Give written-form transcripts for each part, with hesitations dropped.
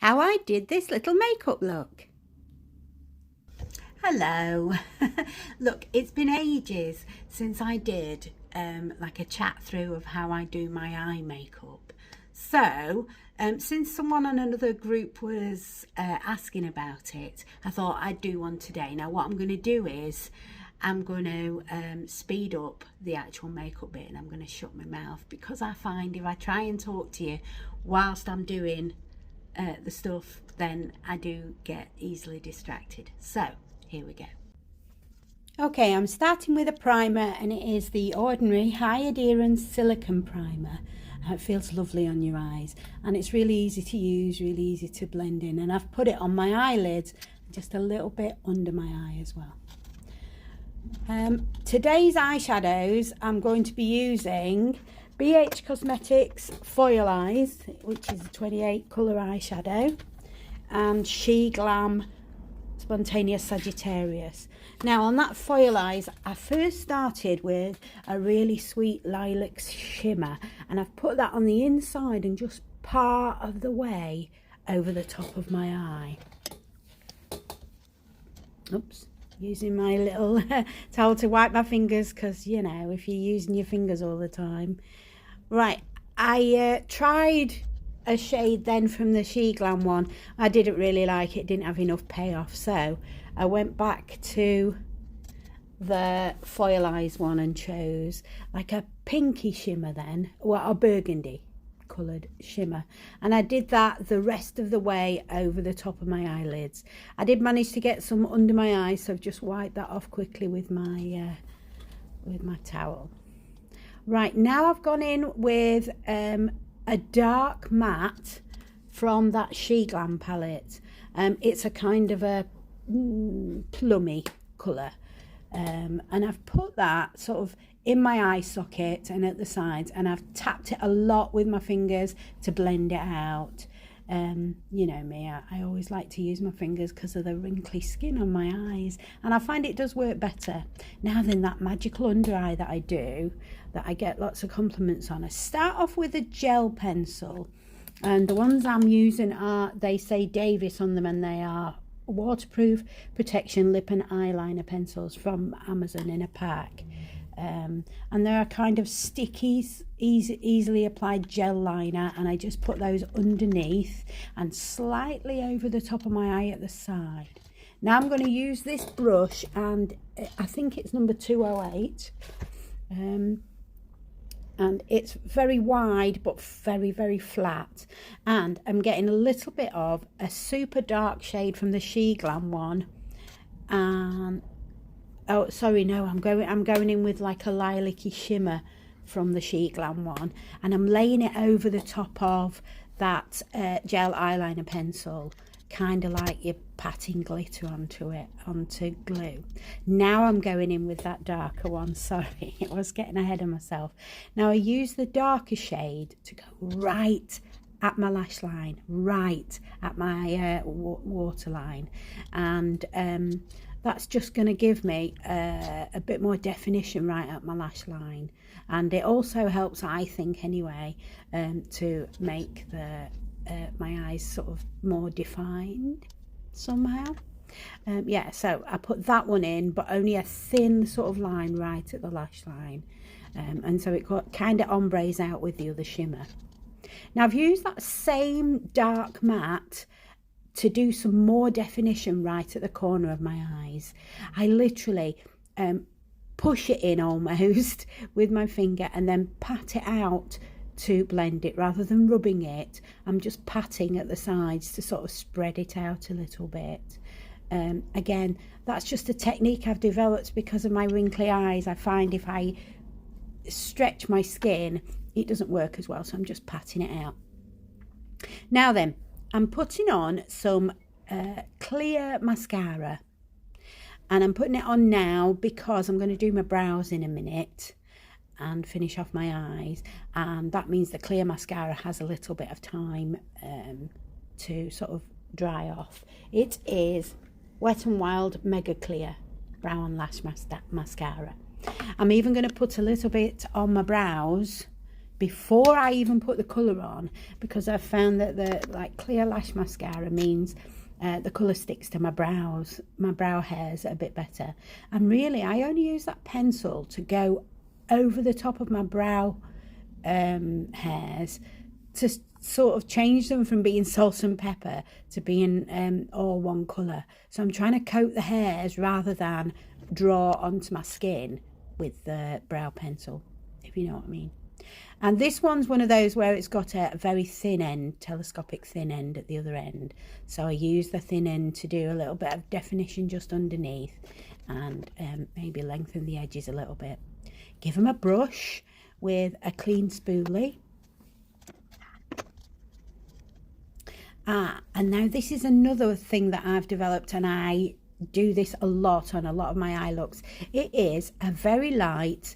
how I did this little makeup look. Hello. Look, it's been ages since I did like a chat through of how I do my eye makeup. So since someone on another group was asking about it, I thought I'd do one today. Now what I'm going to do is I'm going to speed up the actual makeup bit, and I'm going to shut my mouth, because I find if I try and talk to you whilst I'm doing the stuff, then I do get easily distracted. So here we go. Okay, I'm starting with a primer, and it is the ordinary high adherence silicone primer. It feels lovely on your eyes, and it's really easy to use, really easy to blend in, and I've put it on my eyelids, just a little bit under my eye as well. Today's eyeshadows, I'm going to be using BH Cosmetics Foil Eyes, which is a 28 colour eyeshadow, and Sheglam Spontaneous Sagittarius. Now on that Foil Eyes, I first started with a really sweet lilac shimmer, and I've put that on the inside and just part of the way over the top of my eye. Oops. Using my little towel to wipe my fingers, because you know, if you're using your fingers all the time. Right, I tried a shade then from the Sheglam one. I didn't really like it, didn't have enough payoff, so I went back to the Foil Eyes one and chose like a pinky shimmer then, well, a burgundy coloured shimmer, and I did that the rest of the way over the top of my eyelids. I did manage to get some under my eyes, so I've just wiped that off quickly with my towel. Right, now I've gone in with a dark matte from that Sheglam palette. It's a kind of a plummy colour, and I've put that sort of in my eye socket and at the sides, and I've tapped it a lot with my fingers to blend it out. You know me, I always like to use my fingers because of the wrinkly skin on my eyes, and I find it does work better. Now then, that magical under eye that I do, that I get lots of compliments on, I start off with a gel pencil, and the ones I'm using are, they say Davis on them, and they are waterproof protection lip and eyeliner pencils from Amazon in a pack. And they're a kind of sticky, easily applied gel liner, and I just put those underneath and slightly over the top of my eye at the side. Now I'm going to use this brush, and I think it's number 208, and it's very wide but very, very flat, and I'm getting a little bit of a super dark shade from the Sheglam one, and oh sorry, no, I'm going in with like a lilac-y shimmer from the Sheglam one, and I'm laying it over the top of that gel eyeliner pencil, kind of like you're patting glitter onto it, onto glue. Now I'm going in with that darker one. Sorry, I was getting ahead of myself. Now I use the darker shade to go right at my lash line, right at my waterline, and that's just going to give me a bit more definition right up my lash line, and it also helps, I think anyway, to make the my eyes sort of more defined somehow. Yeah, so I put that one in, but only a thin sort of line right at the lash line, and so it kind of ombres out with the other shimmer. Now I've used that same dark matte to do some more definition right at the corner of my eyes. I literally push it in almost with my finger and then pat it out to blend it. Rather than rubbing it, I'm just patting at the sides to sort of spread it out a little bit. Again, that's just a technique I've developed because of my wrinkly eyes. I find if I stretch my skin, it doesn't work as well, so I'm just patting it out. Now then, I'm putting on some clear mascara, and I'm putting it on now because I'm going to do my brows in a minute and finish off my eyes, and that means the clear mascara has a little bit of time to sort of dry off. It is Wet n Wild Mega Clear Brow and Lash Mascara. I'm even going to put a little bit on my brows before I even put the colour on, because I've found that the clear lash mascara means the colour sticks to my brows, my brow hairs a bit better. And really I only use that pencil to go over the top of my brow hairs to sort of change them from being salt and pepper to being all one colour. So I'm trying to coat the hairs rather than draw onto my skin with the brow pencil, if you know what I mean. And this one's one of those where it's got a very thin end, telescopic thin end at the other end. So I use the thin end to do a little bit of definition just underneath and maybe lengthen the edges a little bit. Give them a brush with a clean spoolie. And now this is another thing that I've developed, and I do this a lot on a lot of my eye looks. It is a very light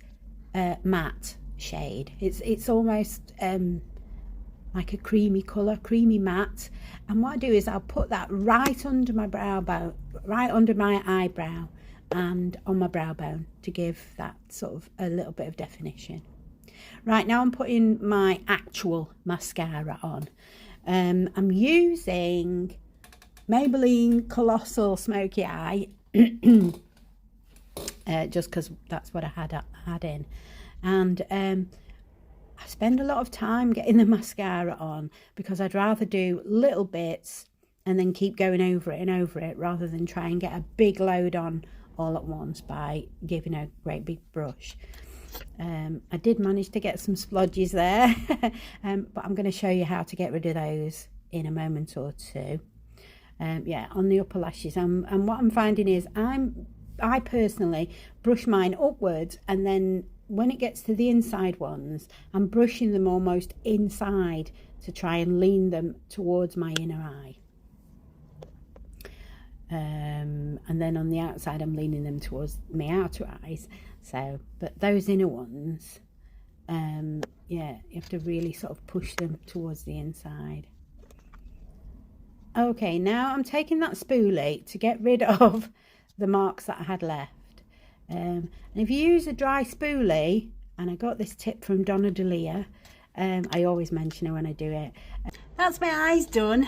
matte shade. It's almost like a creamy colour, creamy matte. And what I do is I'll put that right under my brow bone, right under my eyebrow and on my brow bone to give that sort of a little bit of definition. Right, now I'm putting my actual mascara on. I'm using Maybelline Colossal Smoky Eye just because that's what I had in. And I spend a lot of time getting the mascara on because I'd rather do little bits and then keep going over it and over it rather than try and get a big load on all at once by giving a great big brush. I did manage to get some splodges there, but I'm going to show you how to get rid of those in a moment or two. Yeah, on the upper lashes, and what I'm finding is I personally brush mine upwards, and then when it gets to the inside ones, I'm brushing them almost inside to try and lean them towards my inner eye. And then on the outside I'm leaning them towards my outer eyes. So, but those inner ones, yeah, you have to really sort of push them towards the inside. Okay, now I'm taking that spoolie to get rid of the marks that I had left. And if you use a dry spoolie, and I got this tip from Donna Delia, I always mention her when I do it. That's my eyes done.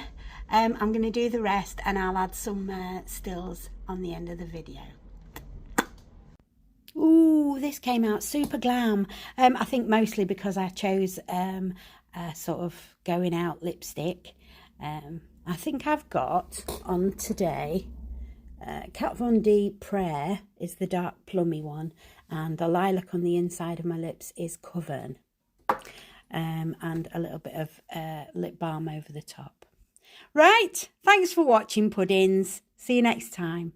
I'm going to do the rest, and I'll add some stills on the end of the video. Ooh, this came out super glam. I think mostly because I chose a sort of going out lipstick. I think I've got on today Kat Von D Prayer is the dark plummy one, and the lilac on the inside of my lips is Coven, and a little bit of lip balm over the top. Right, thanks for watching, puddings. See you next time.